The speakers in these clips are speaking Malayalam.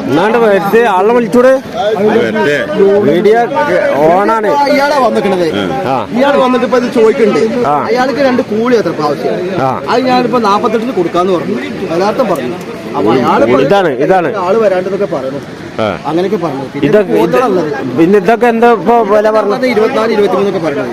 എന്നാണ്ട് വെറുതെ ആളെ വിളിച്ചൂടെ വീഡിയോ ഓണാണ്. ഇയാളെ വന്നിക്കണത് ഇയാൾ വന്നിട്ട് ഇപ്പൊ ഇത് ചോദിക്കുന്നുണ്ട്. അയാൾക്ക് 2 കൂലി എത്ര പ്രാവശ്യം അത് ഞാനിപ്പോ 48 കൊടുക്കാന്ന് പറഞ്ഞു, യഥാർത്ഥം പറഞ്ഞു. അപ്പൊ ഇതാണ് ആള് വരാണ്ടെന്നൊക്കെ പറഞ്ഞു, അങ്ങനെയൊക്കെ പറഞ്ഞു. പിന്നെ ഇതൊക്കെ എന്താ ഇപ്പൊ വില പറഞ്ഞത്? 24, 23 പറഞ്ഞത്.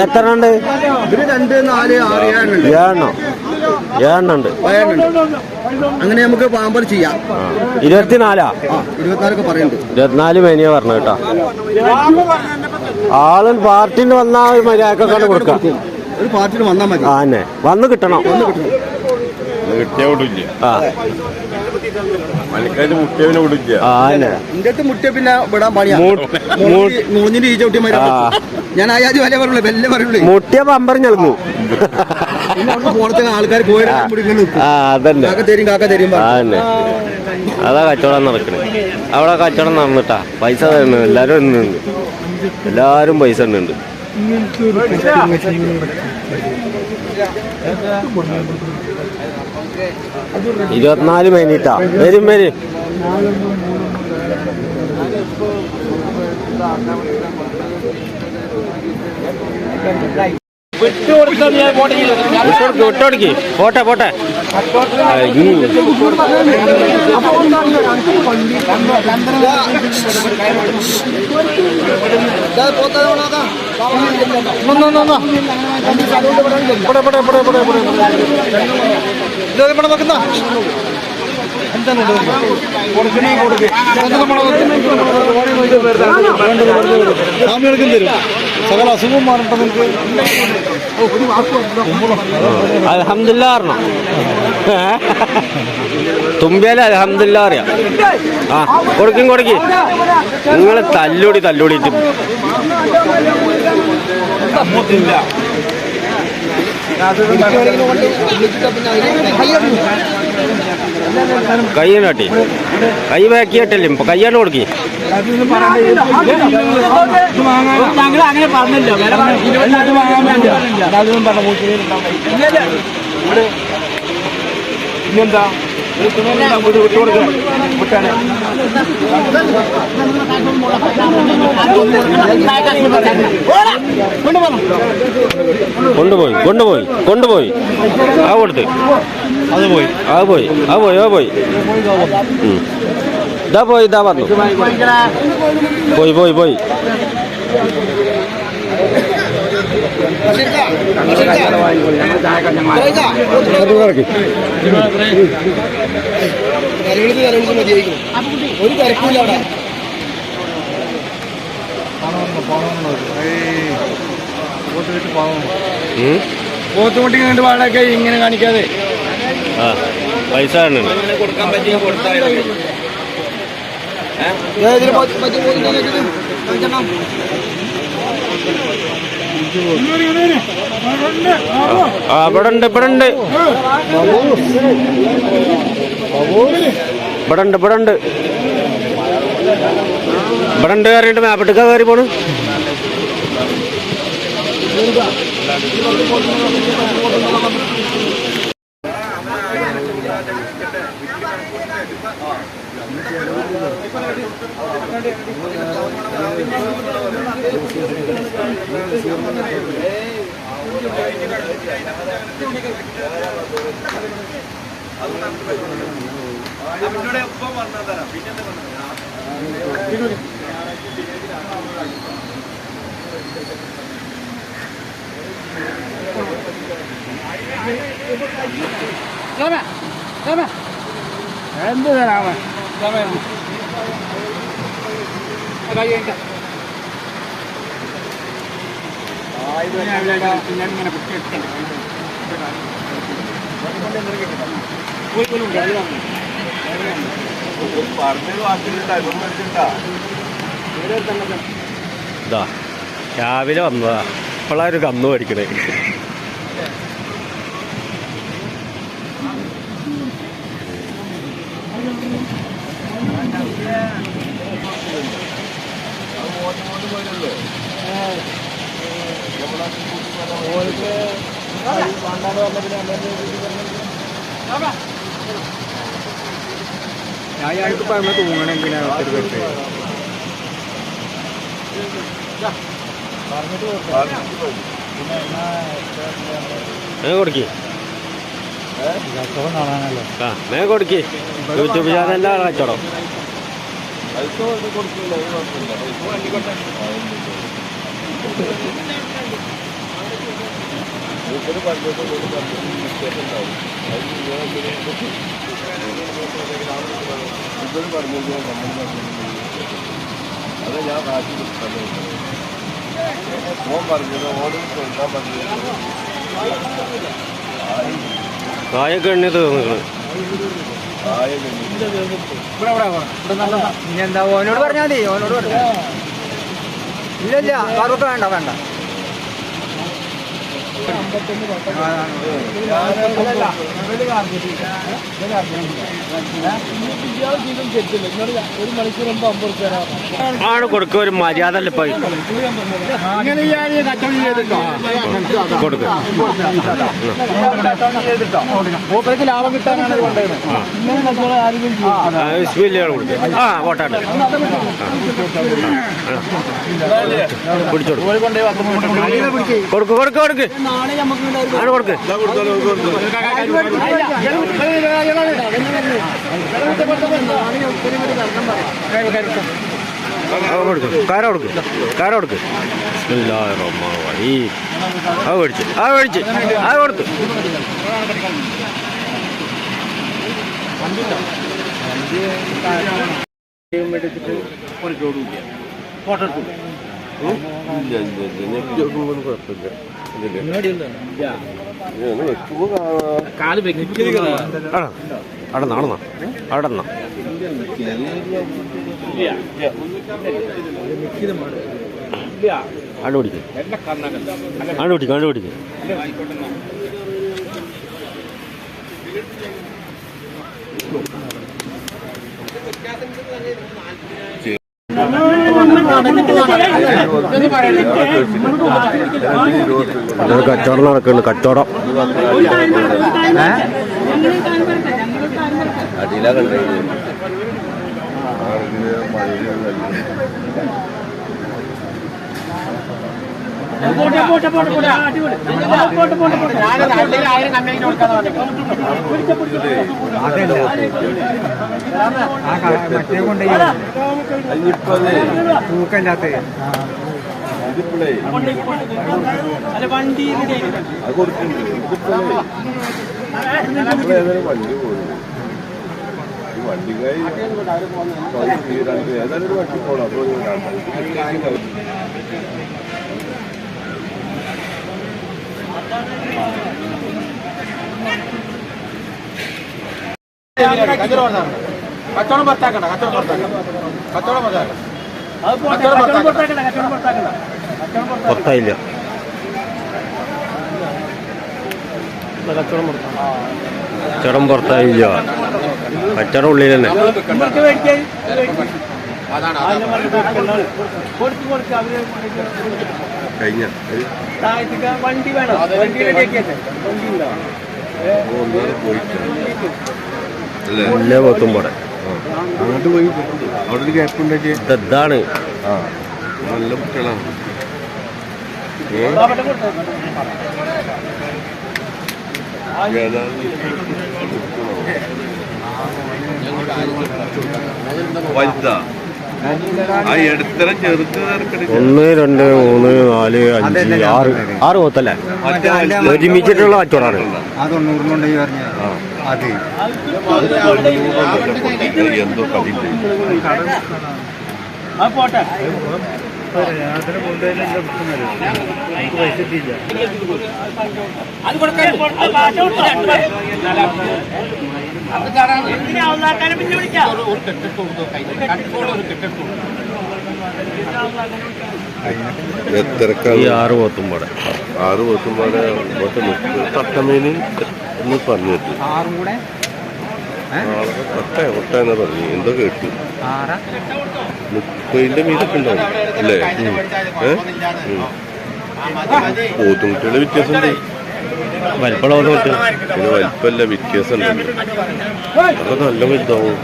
എത്ര ഉണ്ട്? ഇതിന് 2, 4, 6, 7 ഉണ്ട്. അങ്ങനെ നമുക്ക് പാമ്പർ ചെയ്യാം. 24 പറയുന്നുണ്ട്. 24 മേനിയ പറഞ്ഞു കേട്ടോ. ആള് പാർട്ടിന് വന്നാൽ മര്യാദക്കൊക്കെ കൊടുക്കാം. ഒരു പാർട്ടിന് വന്നാൽ മതി. ആന്നെ വന്ന് കിട്ടണം. മുട്ടിയ പിന്നെ വിടാൻ പണിയാ. ഞാൻ ആയാതി വല്ല പറയുള്ളൂ, വെല്ല പറയുള്ളൂ. മുട്ടിയ പമ്പർ ഞെളുന്നു. പോണത്തെ ആൾക്കാർ പോയി അതാ കച്ചവടം നടക്കണേ. അവിടെ കച്ചവടം നടന്നിട്ടാ പൈസ തരുന്നു. എല്ലാരും പൈസ ഉണ്ട്. 24 മേനിട്ടാ. വരും വിട്ടോടിക്ക്. പോട്ടെ സകല അസുഖം മാറട്ടെ. അൽഹംദുലില്ലാ അറിഞ്ഞോ? തുമ്പിയാലും അൽഹംദുലില്ലാ അറിയാം. കൊടുക്കി നിങ്ങൾ തല്ലൂടിയിട്ട് കൈയ്യാട്ടി കൈ ബാക്കിയിട്ടല്ലേ ഇപ്പൊ കയ്യാണ്ട് കൊടുക്കി. അങ്ങനെ പറഞ്ഞല്ലോ ഇന്നെന്താ കൊണ്ടുപോയി ആ കൊടുത്ത് അത് പോയി ഇതാ പറഞ്ഞു പോയി ഒരു തിരക്കില്ല അവിടെ. പോത്തുമുട്ടി കണ്ട് പാടൊക്കെ ഇങ്ങനെ കാണിക്കാതെ പൈസ കൊടുക്കാൻ പറ്റിയ ഇവിടെ കയറിയിട്ട് മാപ്പിട്ടൊക്കെ കയറി പോണ്. എന്ത് തരാമ ഞാനിങ്ങനെ കുട്ടിയെടുക്കണ്ട രാവിലെ വന്നതാ. ഇപ്പോഴൊരു കന്ന് മേടിക്കണേ. അയാൾക്ക് പറഞ്ഞ തൂങ്ങണം എന്തിനാ കൊടുക്കി മേ കൊടുക്കി യൂട്യൂബ് ചാനലിലാണ് കച്ചവടം. അത് ഞാൻ കാശി ഓൻ പറഞ്ഞത് ഓടും ചോദിക്കാൻ പറഞ്ഞത് കായൊക്കെ എണ്ണി തീർന്നിട്ടുണ്ട്. എന്താ ഓനോട് പറഞ്ഞാൽ മതി. ഓനോട് പറഞ്ഞു ഇല്ല കറുപ്പ് വേണ്ട വേണ്ട. ആണ് കൊടുക്കുക ഒരു മര്യാദ അല്ല ഇപ്പൊ കൊടുക്ക ലാഭം കിട്ടാനാണ് ആ വോട്ടാണ് പിടിച്ചോടുക്കും കൊടുക്ക് കൊടുക്ക് കൊടുക്ക് ആണ് കൊടുക്ക് കാര കൊടുക്ക് കാര കൊടുക്ക് അത് മേടിച്ച് അത് മേടിച്ച് അത് കൊടുത്ത് ഫോട്ടോ എടുക്കും. അടന്ന അടന്ന അടന്ന കണ്ടുപിടിക്കും കണ്ടുപിടിക്കും കണ്ടുപിടിക്കും. കച്ചവടം നടക്കുന്നുണ്ട്. കച്ചവടം തൂക്കല്ലാത്ത വണ്ടി വണ്ടിക്കായി ഏതായാലും വണ്ടി പോകണം. അപ്പോൾ കച്ചവടം പുറത്താക്കണ്ട. കച്ചവടം പുറത്തായില്ല. കച്ചവടം പുറത്തായില്ല. കച്ചവടം ഉള്ളിൽ തന്നെ. കഴിഞ്ഞ വണ്ടി വേണം. മുല്ല പോത്തുമ്പോടെ അങ്ങോട്ട് പോയി അവിടെ ഒരു ഗ്യാപ്പ് ഉണ്ടാക്കി ഇതാണ്. ആ നല്ല കുട്ടികളാണ്. വലുതാ ആ എടുത്തരം ചെറുത്ത് 1 2 3 4 5 6 പോത്തല്ലേ ഒരുമിച്ചിട്ടുള്ള കച്ചവടമാണ്. എന്തോ കളിയില്ല. ഈ 6 പോത്തുമ്പോടെ 6 പോത്തുമ്പാടെ തട്ടമീന് എന്ന് പറഞ്ഞു കേട്ടു. ഒട്ടാന്ന് പറഞ്ഞു എന്തോ കേട്ടു. 30ന്റെ മീതൊക്കെ ഉണ്ടാവും അല്ലേ? പോത്തും കുട്ടികളുടെ വ്യത്യാസം ഉണ്ട്. വലിപ്പമുള്ള പോത്ത് പിന്നെ വലിപ്പമല്ല വ്യത്യാസം ഉണ്ട്. അതൊക്കെ നല്ല വലുതാവും.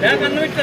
ഞാൻ കണ്ണു വിട്ട